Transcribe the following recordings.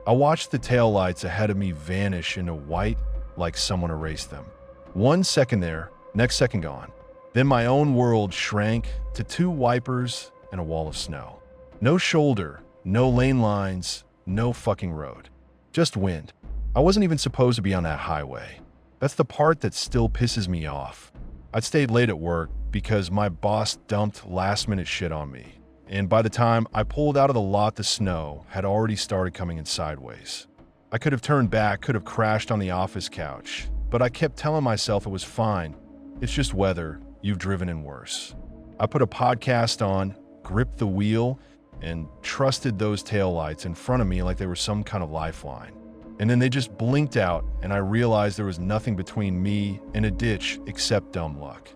I watched the taillights ahead of me vanish into white like someone erased them. 1 second there, next second gone. Then my own world shrank to 2 wipers and a wall of snow. No shoulder, no lane lines, no fucking road. Just wind. I wasn't even supposed to be on that highway. That's the part that still pisses me off. I'd stayed late at work because my boss dumped last-minute shit on me. And by the time I pulled out of the lot, the snow had already started coming in sideways. I could have turned back, could have crashed on the office couch, but I kept telling myself it was fine. It's just weather. You've driven in worse. I put a podcast on, gripped the wheel, and trusted those taillights in front of me like they were some kind of lifeline. And then they just blinked out, and I realized there was nothing between me and a ditch except dumb luck.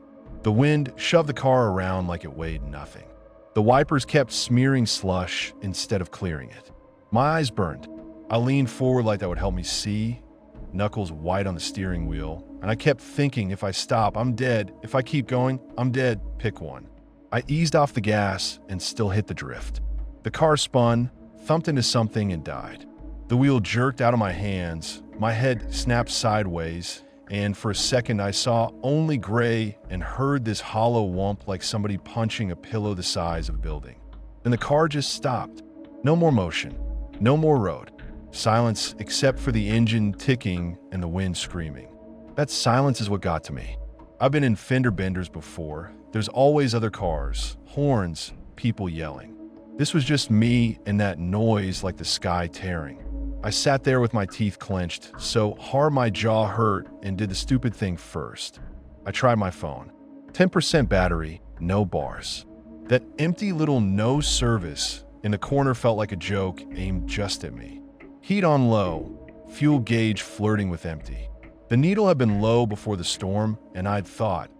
The wind shoved the car around like it weighed nothing. The wipers kept smearing slush instead of clearing it. My eyes burned. I leaned forward like that would help me see, knuckles white on the steering wheel, and I kept thinking, if I stop, I'm dead. If I keep going, I'm dead. Pick one. I eased off the gas and still hit the drift. The car spun, thumped into something, and died. The wheel jerked out of my hands, my head snapped sideways, and for a second I saw only gray and heard this hollow whump like somebody punching a pillow the size of a building. Then the car just stopped. No more motion, no more road. Silence except for the engine ticking and the wind screaming. That silence is what got to me. I've been in fender benders before. There's always other cars, horns, people yelling. This was just me and that noise like the sky tearing. I sat there with my teeth clenched, so hard my jaw hurt, and did the stupid thing first. I tried my phone. 10% battery, no bars. That empty little no service in the corner felt like a joke aimed just at me. Heat on low, fuel gauge flirting with empty. The needle had been low before the storm, and I'd thought,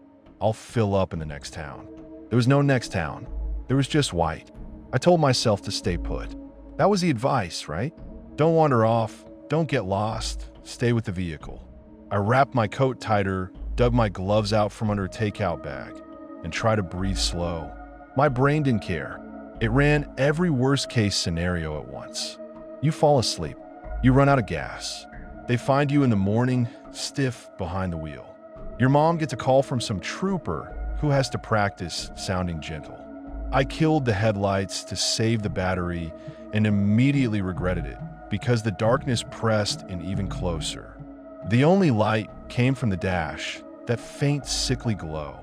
I'll fill up in the next town. There was no next town. There was just white. I told myself to stay put. That was the advice, right? Don't wander off, don't get lost, stay with the vehicle. I wrapped my coat tighter, dug my gloves out from under a takeout bag, and tried to breathe slow. My brain didn't care. It ran every worst-case scenario at once. You fall asleep. You run out of gas. They find you in the morning, stiff behind the wheel. Your mom gets a call from some trooper who has to practice sounding gentle. I killed the headlights to save the battery and immediately regretted it because the darkness pressed in even closer. The only light came from the dash, that faint, sickly glow.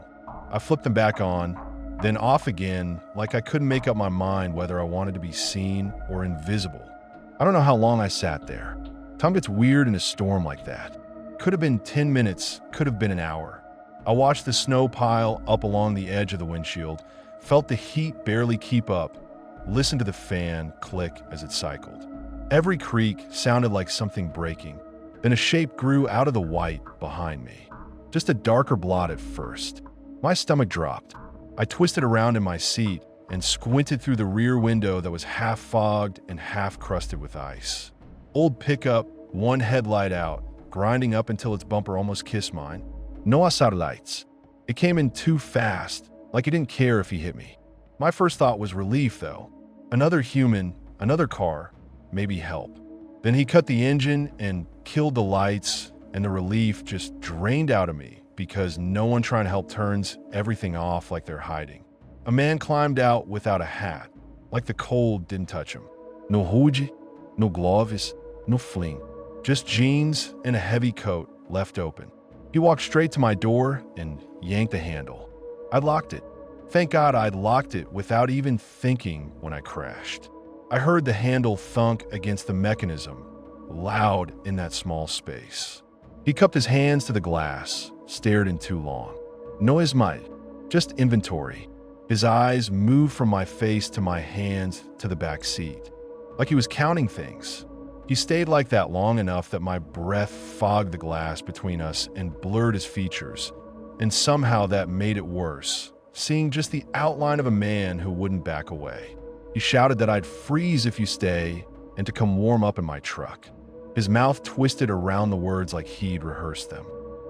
I flipped them back on, then off again, like I couldn't make up my mind whether I wanted to be seen or invisible. I don't know how long I sat there. Time gets weird in a storm like that. Could have been 10 minutes, could have been an hour. I watched the snow pile up along the edge of the windshield, felt the heat barely keep up, listened to the fan click as it cycled. Every creak sounded like something breaking. Then a shape grew out of the white behind me. Just a darker blot at first. My stomach dropped. I twisted around in my seat and squinted through the rear window that was half fogged and half crusted with ice. Old pickup, one headlight out, grinding up until its bumper almost kissed mine. No asar lights. It came in too fast, like he didn't care if he hit me. My first thought was relief, though. Another human, another car, maybe help. Then he cut the engine and killed the lights, and the relief just drained out of me because no one trying to help turns everything off like they're hiding. A man climbed out without a hat, like the cold didn't touch him. No hoodie, no gloves, no fling. Just jeans and a heavy coat left open. He walked straight to my door and yanked the handle. I locked it. Thank God I'd locked it without even thinking when I crashed. I heard the handle thunk against the mechanism, loud in that small space. He cupped his hands to the glass, stared in too long. No ismite, just inventory. His eyes moved from my face to my hands to the back seat, like he was counting things. He stayed like that long enough that my breath fogged the glass between us and blurred his features, and somehow that made it worse, seeing just the outline of a man who wouldn't back away. He shouted that I'd freeze if you stay and to come warm up in my truck. His mouth twisted around the words like he'd rehearsed them.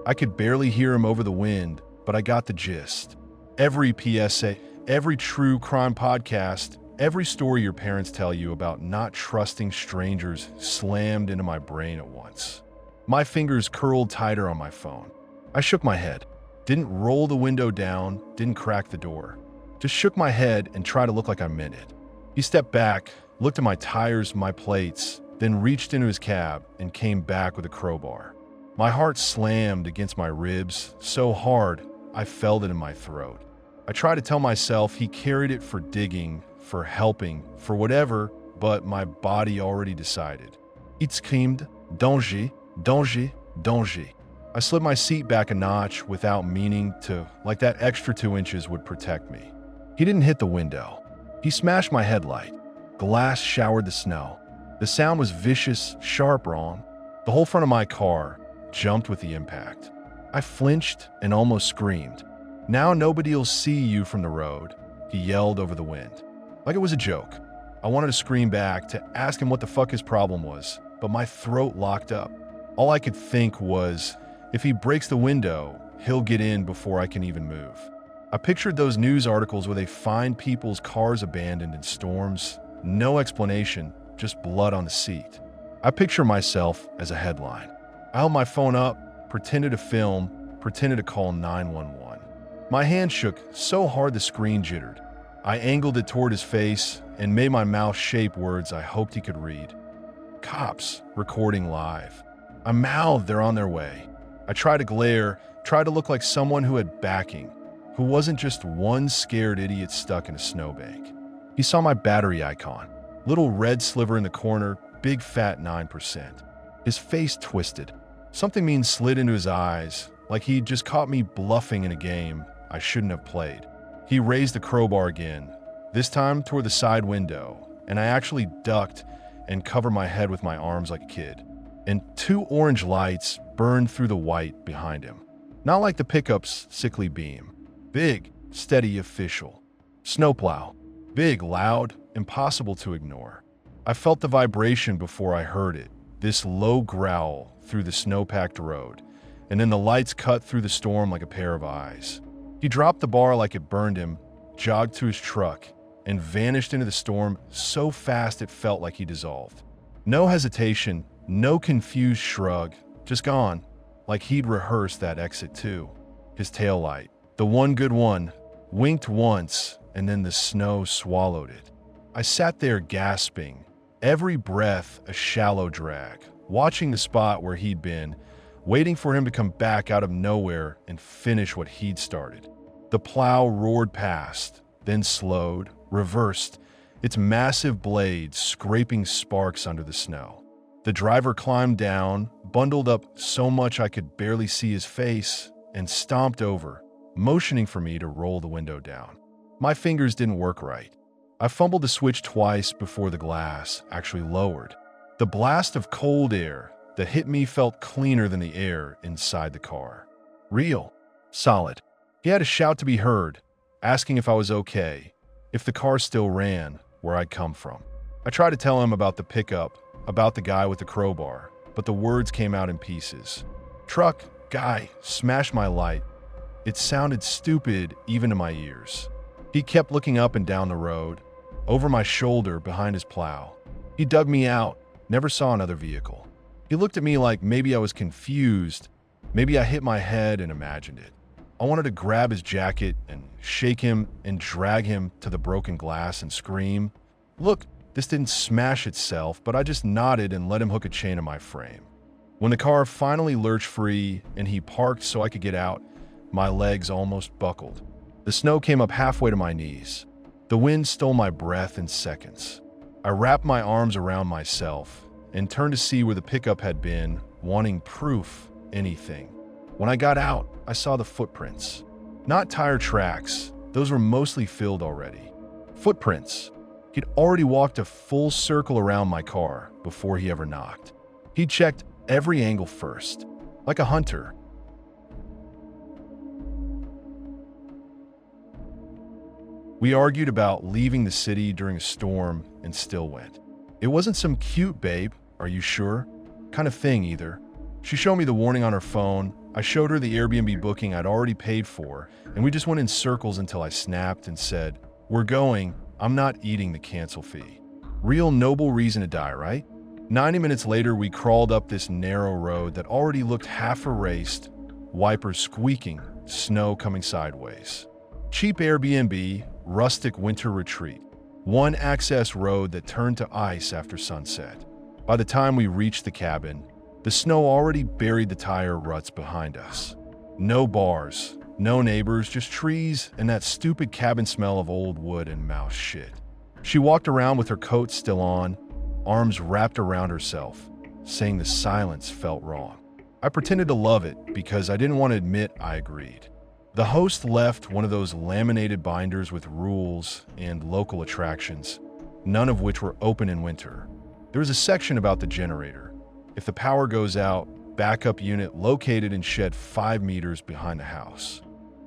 I could barely hear him over the wind, but I got the gist. Every PSA, every true crime podcast Every story your parents tell you about not trusting strangers slammed into my brain at once. My fingers curled tighter on my phone. I shook my head. Didn't roll the window down, didn't crack the door. Just shook my head and tried to look like I meant it. He stepped back, looked at my tires, my plates, then reached into his cab and came back with a crowbar. My heart slammed against my ribs so hard I felt it in my throat. I tried to tell myself he carried it for digging, for helping, for whatever, but my body already decided. It screamed, danger, danger, danger. I slid my seat back a notch without meaning to, like that extra 2 inches would protect me. He didn't hit the window. He smashed my headlight. Glass showered the snow. The sound was vicious, sharp wrong. The whole front of my car jumped with the impact. I flinched and almost screamed. Now nobody'll see you from the road, he yelled over the wind. Like it was a joke. I wanted to scream back to ask him what the fuck his problem was, but my throat locked up. All I could think was, if he breaks the window, he'll get in before I can even move. I pictured those news articles where they find people's cars abandoned in storms. No explanation, just blood on the seat. I picture myself as a headline. I held my phone up, pretended to film, pretended to call 911. My hand shook so hard the screen jittered. I angled it toward his face and made my mouth shape words I hoped he could read. Cops, recording live. I mouthed they're on their way. I tried to glare, tried to look like someone who had backing, who wasn't just one scared idiot stuck in a snowbank. He saw my battery icon, little red sliver in the corner, big fat 9%. His face twisted. Something mean slid into his eyes, like he'd just caught me bluffing in a game I shouldn't have played. He raised the crowbar again, this time toward the side window, and I actually ducked and covered my head with my arms like a kid. And 2 orange lights burned through the white behind him. Not like the pickup's sickly beam. Big, steady, official. Snowplow. Big, loud, impossible to ignore. I felt the vibration before I heard it, this low growl through the snow-packed road, and then the lights cut through the storm like a pair of eyes. He dropped the bar like it burned him, jogged to his truck, and vanished into the storm so fast it felt like he dissolved. No hesitation, no confused shrug, just gone, like he'd rehearsed that exit too. His taillight, the one good one, winked once, and then the snow swallowed it. I sat there gasping, every breath a shallow drag, watching the spot where he'd been, waiting for him to come back out of nowhere and finish what he'd started. The plow roared past, then slowed, reversed, its massive blades scraping sparks under the snow. The driver climbed down, bundled up so much I could barely see his face, and stomped over, motioning for me to roll the window down. My fingers didn't work right. I fumbled the switch twice before the glass actually lowered. The blast of cold air that hit me felt cleaner than the air inside the car. Real. Solid. He had a shout to be heard, asking if I was okay, if the car still ran where I'd come from. I tried to tell him about the pickup, about the guy with the crowbar, but the words came out in pieces. Truck, guy, smashed my light. It sounded stupid even to my ears. He kept looking up and down the road, over my shoulder behind his plow. He dug me out, never saw another vehicle. He looked at me like maybe I was confused, maybe I hit my head and imagined it. I wanted to grab his jacket and shake him and drag him to the broken glass and scream, "Look, this didn't smash itself," but I just nodded and let him hook a chain in my frame. When the car finally lurched free and he parked so I could get out, my legs almost buckled. The snow came up halfway to my knees. The wind stole my breath in seconds. I wrapped my arms around myself and turned to see where the pickup had been, wanting proof, anything. When I got out, I saw the footprints. Not tire tracks, those were mostly filled already. Footprints. He'd already walked a full circle around my car before he ever knocked. He checked every angle first, like a hunter. We argued about leaving the city during a storm and still went. It wasn't some cute babe, are you sure? kind of thing either. She showed me the warning on her phone. I showed her the Airbnb booking I'd already paid for, and we just went in circles until I snapped and said, "We're going. I'm not eating the cancel fee. Real noble reason to die, right? 90 minutes later, we crawled up this narrow road that already looked half erased, wipers squeaking, snow coming sideways. Cheap Airbnb, rustic winter retreat. One access road that turned to ice after sunset. By the time we reached the cabin, the snow already buried the tire ruts behind us. No bars, no neighbors, just trees and that stupid cabin smell of old wood and mouse shit. She walked around with her coat still on, arms wrapped around herself, saying the silence felt wrong. I pretended to love it because I didn't want to admit I agreed. The host left one of those laminated binders with rules and local attractions, none of which were open in winter. There was a section about the generator. If the power goes out, backup unit located in shed 5 meters behind the house.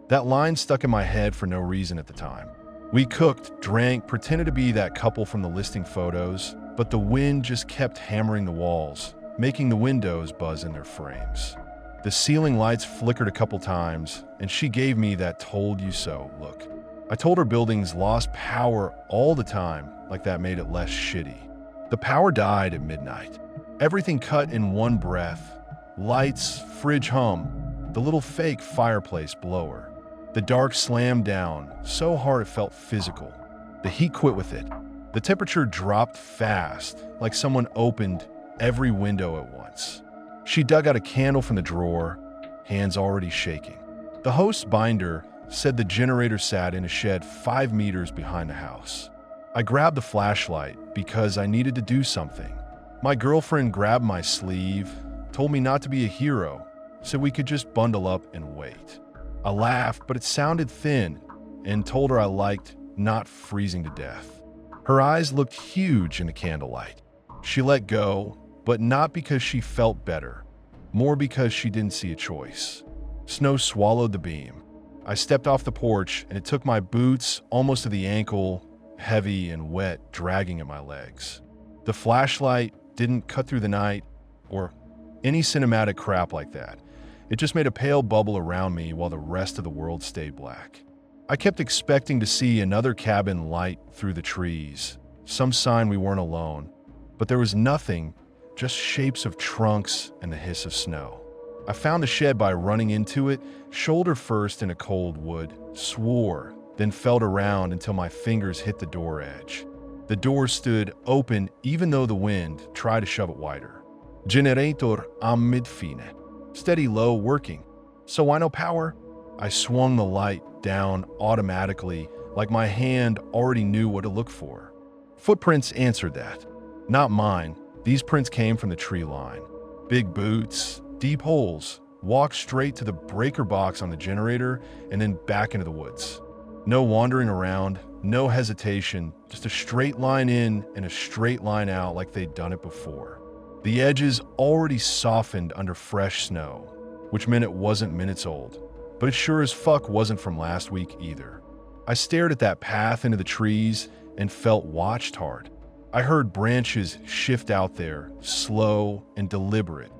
That line stuck in my head for no reason at the time. We cooked, drank, pretended to be that couple from the listing photos, but the wind just kept hammering the walls, making the windows buzz in their frames. The ceiling lights flickered a couple times, and she gave me that told you so look. I told her buildings lost power all the time, like that made it less shitty. The power died at midnight. Everything cut in one breath. Lights, fridge hum, the little fake fireplace blower. The dark slammed down, so hard it felt physical. The heat quit with it. The temperature dropped fast, like someone opened every window at once. She dug out a candle from the drawer, hands already shaking. The host's binder said the generator sat in a shed 5 meters behind the house. I grabbed the flashlight because I needed to do something. My girlfriend grabbed my sleeve, told me not to be a hero, so we could just bundle up and wait. I laughed, but it sounded thin, and told her I liked not freezing to death. Her eyes looked huge in the candlelight. She let go, but not because she felt better, more because she didn't see a choice. Snow swallowed the beam. I stepped off the porch, and it took my boots almost to the ankle, heavy and wet, dragging at my legs. The flashlight didn't cut through the night or any cinematic crap like that. It just made a pale bubble around me while the rest of the world stayed black. I kept expecting to see another cabin light through the trees, some sign we weren't alone, but there was nothing, just shapes of trunks and the hiss of snow. I found the shed by running into it, shoulder first in a cold wood, swore, then felt around until my fingers hit the door edge. The door stood open even though the wind tried to shove it wider. Generator am midfine. Steady low working. So why no power? I swung the light down automatically, like my hand already knew what to look for. Footprints answered that. Not mine. These prints came from the tree line. Big boots, deep holes, walked straight to the breaker box on the generator and then back into the woods. No wandering around, no hesitation, just a straight line in and a straight line out like they'd done it before. The edges already softened under fresh snow, which meant it wasn't minutes old, but it sure as fuck wasn't from last week either. I stared at that path into the trees and felt watched hard. I heard branches shift out there, slow and deliberate,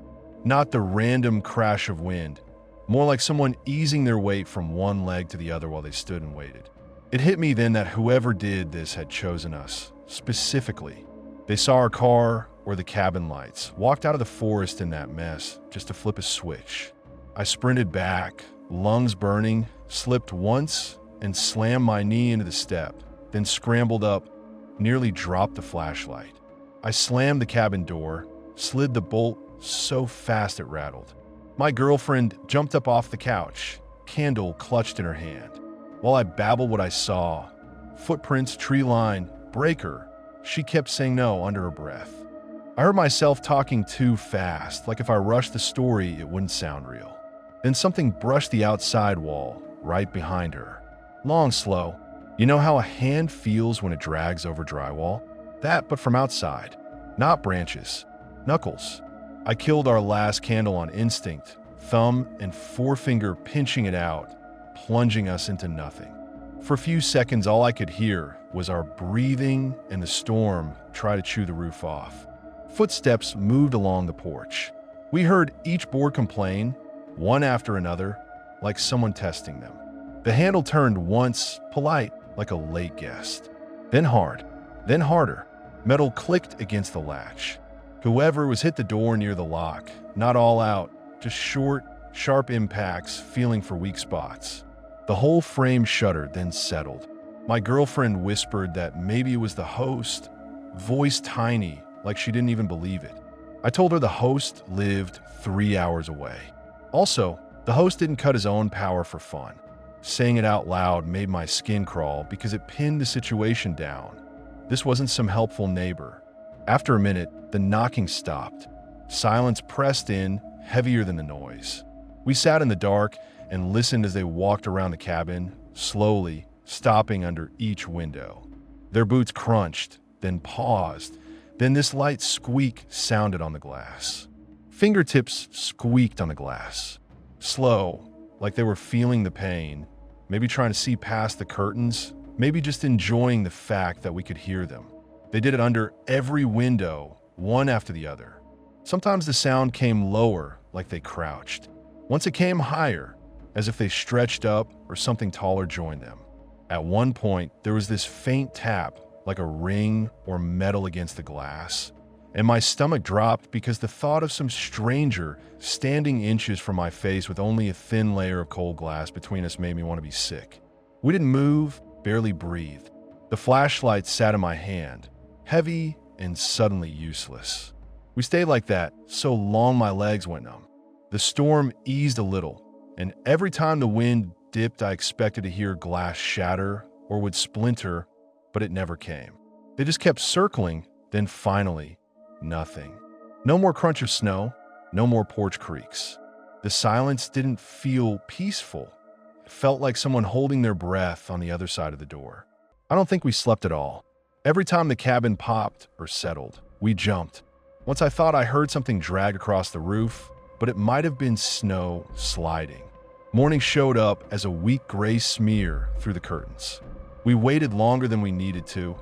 not the random crash of wind, more like someone easing their weight from one leg to the other while they stood and waited. It hit me then that whoever did this had chosen us, specifically. They saw our car or the cabin lights, walked out of the forest in that mess just to flip a switch. I sprinted back, lungs burning, slipped once and slammed my knee into the step, then scrambled up, nearly dropped the flashlight. I slammed the cabin door, slid the bolt so fast it rattled. My girlfriend jumped up off the couch, candle clutched in her hand. While I babbled what I saw, footprints, tree line, breaker, she kept saying no under her breath. I heard myself talking too fast, like if I rushed the story, it wouldn't sound real. Then something brushed the outside wall, right behind her. Long, slow. You know how a hand feels when it drags over drywall? That, but from outside. Not branches. Knuckles. I killed our last candle on instinct, thumb and forefinger pinching it out, plunging us into nothing. For a few seconds, all I could hear was our breathing and the storm try to chew the roof off. Footsteps moved along the porch. We heard each board complain, one after another, like someone testing them. The handle turned once, polite, like a late guest. Then hard, then harder. Metal clicked against the latch. Whoever was hit the door near the lock, not all out, just short, sharp impacts, feeling for weak spots. The whole frame shuddered, then settled. My girlfriend whispered that maybe it was the host, voice tiny, like she didn't even believe it. I told her the host lived 3 hours away. Also, the host didn't cut his own power for fun. Saying it out loud made my skin crawl because it pinned the situation down. This wasn't some helpful neighbor. After a minute, the knocking stopped. Silence pressed in, heavier than the noise. We sat in the dark and listened as they walked around the cabin, slowly, stopping under each window. Their boots crunched, then paused. Then this light squeak sounded on the glass. Fingertips squeaked on the glass. Slow, like they were feeling the pain, maybe trying to see past the curtains, maybe just enjoying the fact that we could hear them. They did it under every window, one after the other. Sometimes the sound came lower, like they crouched. Once it came higher, as if they stretched up or something taller joined them. At one point, there was this faint tap, like a ring or metal against the glass, and my stomach dropped because the thought of some stranger standing inches from my face with only a thin layer of cold glass between us made me want to be sick. We didn't move, barely breathed. The flashlight sat in my hand, heavy and suddenly useless. We stayed like that so long my legs went numb. The storm eased a little, and every time the wind dipped, I expected to hear glass shatter or would splinter, but it never came. They just kept circling, then finally, nothing. No more crunch of snow, no more porch creaks. The silence didn't feel peaceful. It felt like someone holding their breath on the other side of the door. I don't think we slept at all. Every time the cabin popped or settled, we jumped. Once I thought I heard something drag across the roof, but it might have been snow sliding. Morning showed up as a weak gray smear through the curtains. We waited longer than we needed to,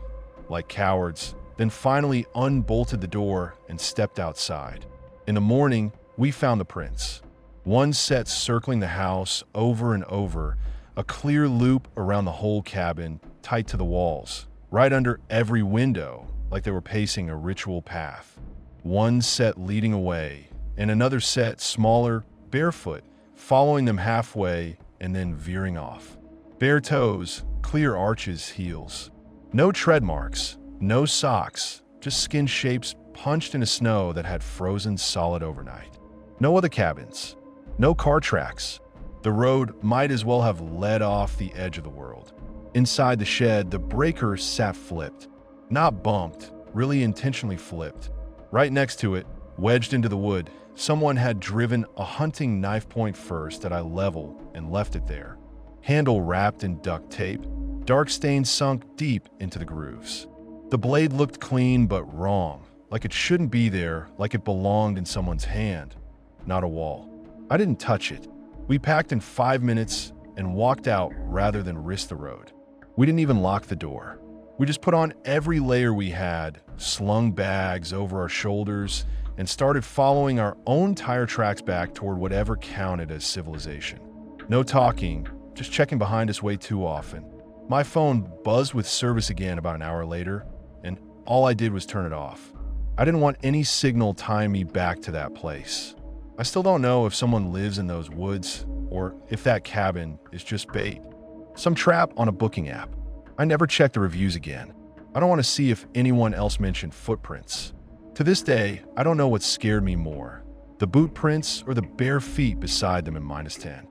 like cowards, then finally unbolted the door and stepped outside. In the morning, we found the prints. One set circling the house over and over, a clear loop around the whole cabin, tight to the walls, right under every window, like they were pacing a ritual path. One set leading away, and another set, smaller, barefoot, following them halfway and then veering off. Bare toes, clear arches, heels. No tread marks, no socks, just skin shapes punched into snow that had frozen solid overnight. No other cabins, no car tracks. The road might as well have led off the edge of the world. Inside the shed, the breaker sat flipped. Not bumped, really intentionally flipped. Right next to it, wedged into the wood, someone had driven a hunting knife point first at eye level and left it there. Handle wrapped in duct tape, dark stains sunk deep into the grooves. The blade looked clean but wrong, like it shouldn't be there, like it belonged in someone's hand, not a wall. I didn't touch it. We packed in 5 minutes and walked out rather than risk the road. We didn't even lock the door. We just put on every layer we had, slung bags over our shoulders, and started following our own tire tracks back toward whatever counted as civilization. No talking, just checking behind us way too often. My phone buzzed with service again about an hour later, and all I did was turn it off. I didn't want any signal tying me back to that place. I still don't know if someone lives in those woods, or if that cabin is just bait. Some trap on a booking app. I never checked the reviews again. I don't want to see if anyone else mentioned footprints. To this day, I don't know what scared me more, the boot prints or the bare feet beside them in -10.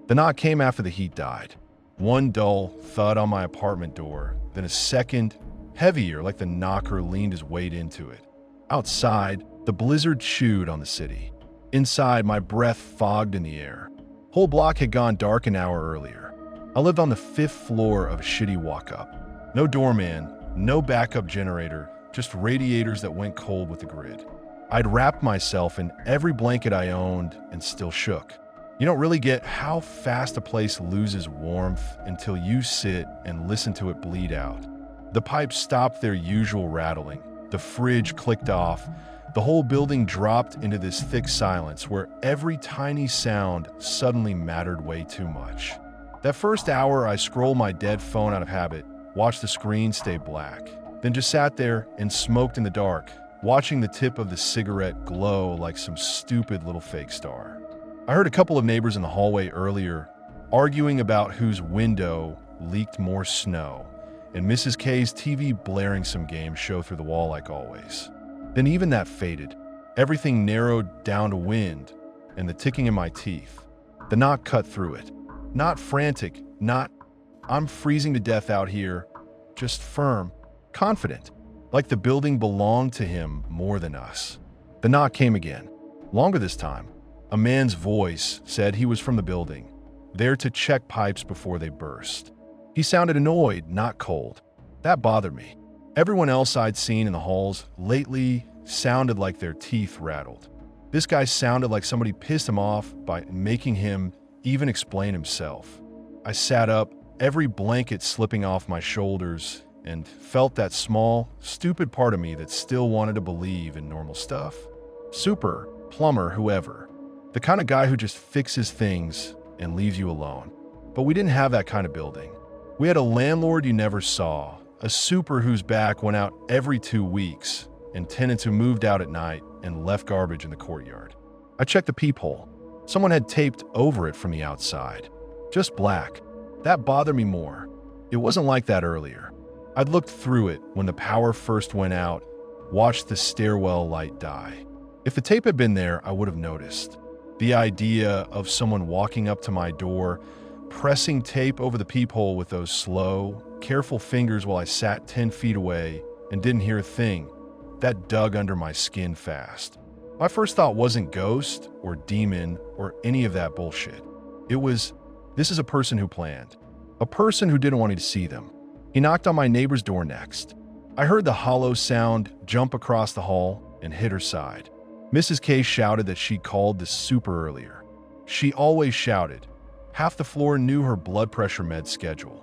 The knock came after the heat died. One dull thud on my apartment door, then a second, heavier, like the knocker leaned his weight into it. Outside, the blizzard chewed on the city. Inside, my breath fogged in the air. Whole block had gone dark an hour earlier. I lived on the 5th floor of a shitty walk-up. No doorman, no backup generator, just radiators that went cold with the grid. I'd wrapped myself in every blanket I owned and still shook. You don't really get how fast a place loses warmth until you sit and listen to it bleed out. The pipes stopped their usual rattling. The fridge clicked off. The whole building dropped into this thick silence where every tiny sound suddenly mattered way too much. That first hour, I scrolled my dead phone out of habit, watched the screen stay black, then just sat there and smoked in the dark, watching the tip of the cigarette glow like some stupid little fake star. I heard a couple of neighbors in the hallway earlier arguing about whose window leaked more snow, and Mrs. K's TV blaring some game show through the wall like always. Then even that faded. Everything narrowed down to wind and the ticking in my teeth. The knock cut through it. Not frantic, not, I'm freezing to death out here, just firm, confident, like the building belonged to him more than us. The knock came again, longer this time. A man's voice said he was from the building, there to check pipes before they burst. He sounded annoyed, not cold. That bothered me. Everyone else I'd seen in the halls lately sounded like their teeth rattled. This guy sounded like somebody pissed him off by making him even explain himself. I sat up, every blanket slipping off my shoulders, and felt that small, stupid part of me that still wanted to believe in normal stuff. Super, plumber, whoever. The kind of guy who just fixes things and leaves you alone. But we didn't have that kind of building. We had a landlord you never saw, a super whose back went out every 2 weeks, and tenants who moved out at night and left garbage in the courtyard. I checked the peephole. Someone had taped over it from the outside. Just black. That bothered me more. It wasn't like that earlier. I'd looked through it when the power first went out, watched the stairwell light die. If the tape had been there, I would have noticed. The idea of someone walking up to my door, pressing tape over the peephole with those slow, careful fingers while I sat 10 feet away and didn't hear a thing, that dug under my skin fast. My first thought wasn't ghost or demon or any of that bullshit. It was, this is a person who planned. A person who didn't want me to see them. He knocked on my neighbor's door next. I heard the hollow sound jump across the hall and hit her side. Mrs. K shouted that she called the super earlier. She always shouted. Half the floor knew her blood pressure med schedule.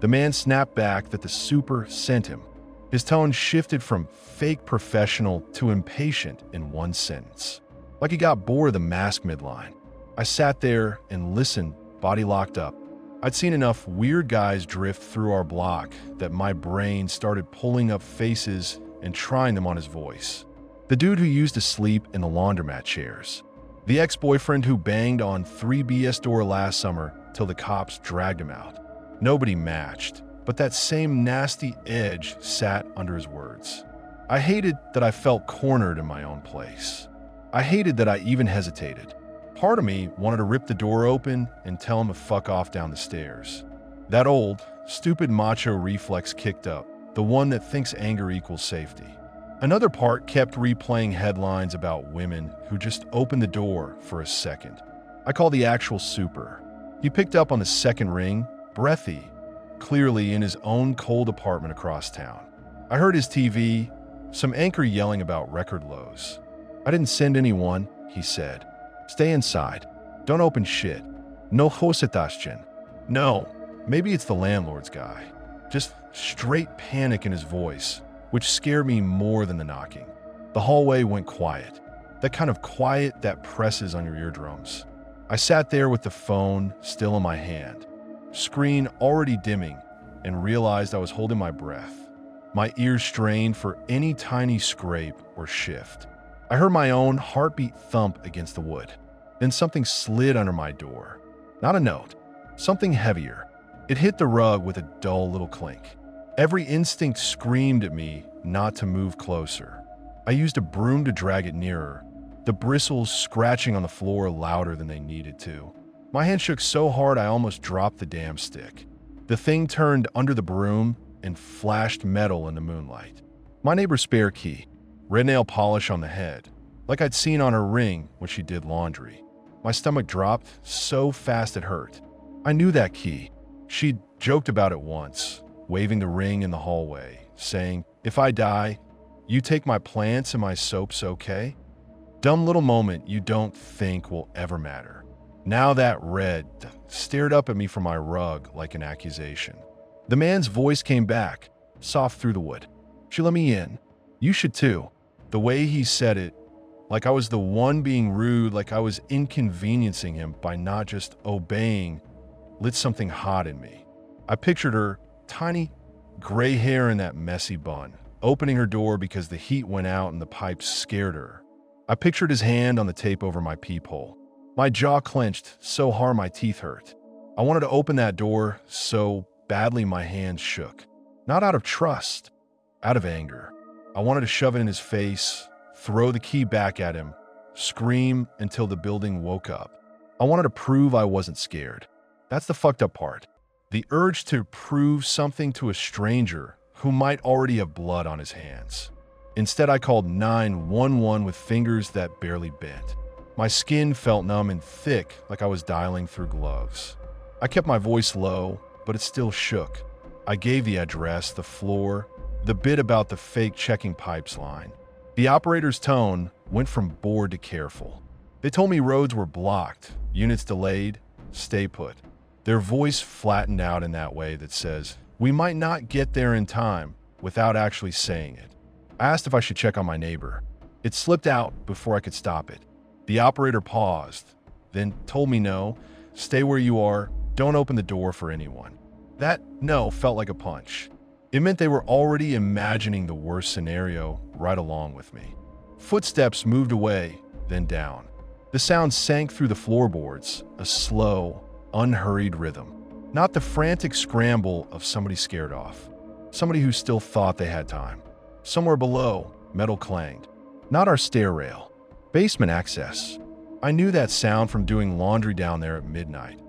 The man snapped back that the super sent him. His tone shifted from fake professional to impatient in one sentence. Like he got bored of the mask midline. I sat there and listened, body locked up. I'd seen enough weird guys drift through our block that my brain started pulling up faces and trying them on his voice. The dude who used to sleep in the laundromat chairs. The ex-boyfriend who banged on 3BS door last summer till the cops dragged him out. Nobody matched, but that same nasty edge sat under his words. I hated that I felt cornered in my own place. I hated that I even hesitated. Part of me wanted to rip the door open and tell him to fuck off down the stairs. That old, stupid macho reflex kicked up, the one that thinks anger equals safety. Another part kept replaying headlines about women who just opened the door for a second. I call the actual super. He picked up on the second ring, breathy, clearly in his own cold apartment across town. I heard his TV, some anchor yelling about record lows. I didn't send anyone, he said. Stay inside. Don't open shit. No hosetasjen. No, maybe it's the landlord's guy. Just straight panic in his voice, which scared me more than the knocking. The hallway went quiet. That kind of quiet that presses on your eardrums. I sat there with the phone still in my hand, screen already dimming, and realized I was holding my breath. My ears strained for any tiny scrape or shift. I heard my own heartbeat thump against the wood. Then something slid under my door. Not a note, something heavier. It hit the rug with a dull little clink. Every instinct screamed at me not to move closer. I used a broom to drag it nearer, the bristles scratching on the floor louder than they needed to. My hand shook so hard I almost dropped the damn stick. The thing turned under the broom and flashed metal in the moonlight. My neighbor's spare key, red nail polish on the head, like I'd seen on her ring when she did laundry. My stomach dropped so fast it hurt. I knew that key. She'd joked about it once, waving the ring in the hallway, saying, "If I die, you take my plants and my soaps, okay?" Dumb little moment you don't think will ever matter. Now that red stared up at me from my rug like an accusation. The man's voice came back, soft through the wood. "She let me in. You should too." The way he said it, like I was the one being rude, like I was inconveniencing him by not just obeying, lit something hot in me. I pictured her, tiny gray hair in that messy bun, opening her door because the heat went out and the pipes scared her. I pictured his hand on the tape over my peephole. My jaw clenched so hard my teeth hurt. I wanted to open that door so badly my hands shook. Not out of trust, out of anger. I wanted to shove it in his face, throw the key back at him, scream until the building woke up. I wanted to prove I wasn't scared. That's the fucked up part. The urge to prove something to a stranger who might already have blood on his hands. Instead, I called 911 with fingers that barely bent. My skin felt numb and thick, like I was dialing through gloves. I kept my voice low, but it still shook. I gave the address, the floor, the bit about the fake checking pipes line. The operator's tone went from bored to careful. They told me roads were blocked, units delayed, stay put. Their voice flattened out in that way that says, we might not get there in time, without actually saying it. I asked if I should check on my neighbor. It slipped out before I could stop it. The operator paused, then told me no, stay where you are, don't open the door for anyone. That no felt like a punch. It meant they were already imagining the worst scenario right along with me. Footsteps moved away, then down. The sound sank through the floorboards, a slow, unhurried rhythm. Not the frantic scramble of somebody scared off. Somebody who still thought they had time. Somewhere below, metal clanged. Not our stair rail. Basement access. I knew that sound from doing laundry down there at midnight.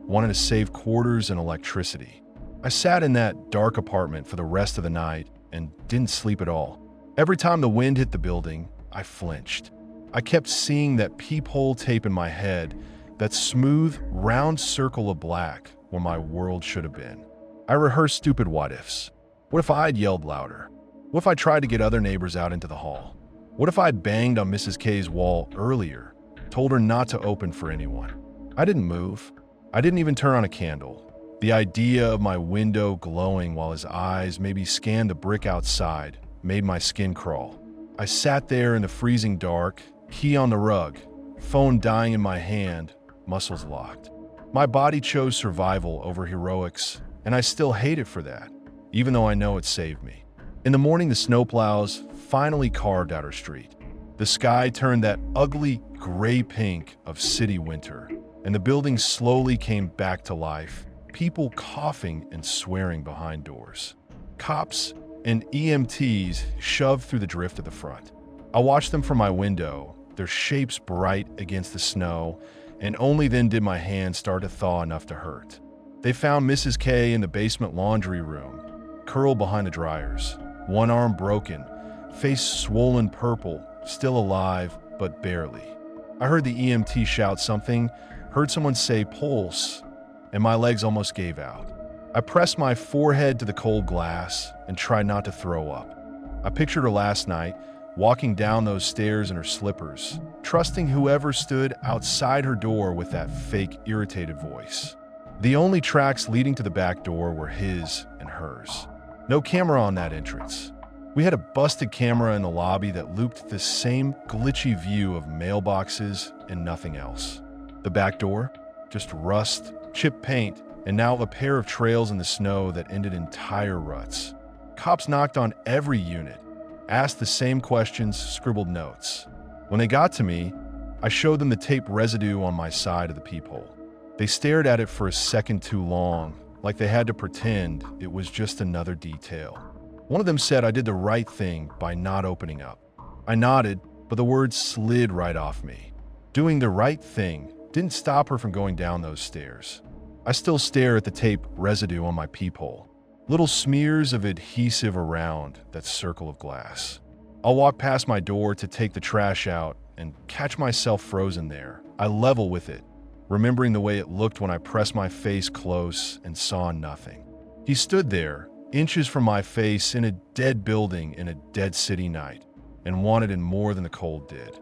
Wanted to save quarters and electricity. I sat in that dark apartment for the rest of the night and didn't sleep at all. Every time the wind hit the building, I flinched. I kept seeing that peephole tape in my head, that smooth, round circle of black where my world should have been. I rehearsed stupid what-ifs. What if I'd yelled louder? What if I tried to get other neighbors out into the hall? What if I'd banged on Mrs. K's wall earlier, told her not to open for anyone? I didn't move. I didn't even turn on a candle. The idea of my window glowing while his eyes maybe scanned the brick outside made my skin crawl. I sat there in the freezing dark, key on the rug, phone dying in my hand, muscles locked. My body chose survival over heroics, and I still hate it for that, even though I know it saved me. In the morning, the snowplows finally carved out our street. The sky turned that ugly gray pink of city winter, and the building slowly came back to life, people coughing and swearing behind doors. Cops and EMTs shoved through the drift at the front. I watched them from my window, their shapes bright against the snow, and only then did my hands start to thaw enough to hurt. They found Mrs. K in the basement laundry room, curled behind the dryers, one arm broken, face swollen purple, still alive, but barely. I heard the EMT shout something, heard someone say pulse, and my legs almost gave out. I pressed my forehead to the cold glass and tried not to throw up. I pictured her last night, walking down those stairs in her slippers, trusting whoever stood outside her door with that fake, irritated voice. The only tracks leading to the back door were his and hers. No camera on that entrance. We had a busted camera in the lobby that looped the same glitchy view of mailboxes and nothing else. The back door? Just rust, chipped paint, and now a pair of trails in the snow that ended in tire ruts. Cops knocked on every unit, asked the same questions, scribbled notes. When they got to me, I showed them the tape residue on my side of the peephole. They stared at it for a second too long, like they had to pretend it was just another detail. One of them said I did the right thing by not opening up. I nodded, but the words slid right off me. Doing the right thing didn't stop her from going down those stairs. I still stare at the tape residue on my peephole, little smears of adhesive around that circle of glass. I'll walk past my door to take the trash out and catch myself frozen there. I level with it, remembering the way it looked when I pressed my face close and saw nothing. He stood there, inches from my face in a dead building in a dead city night, and wanted it more than the cold did.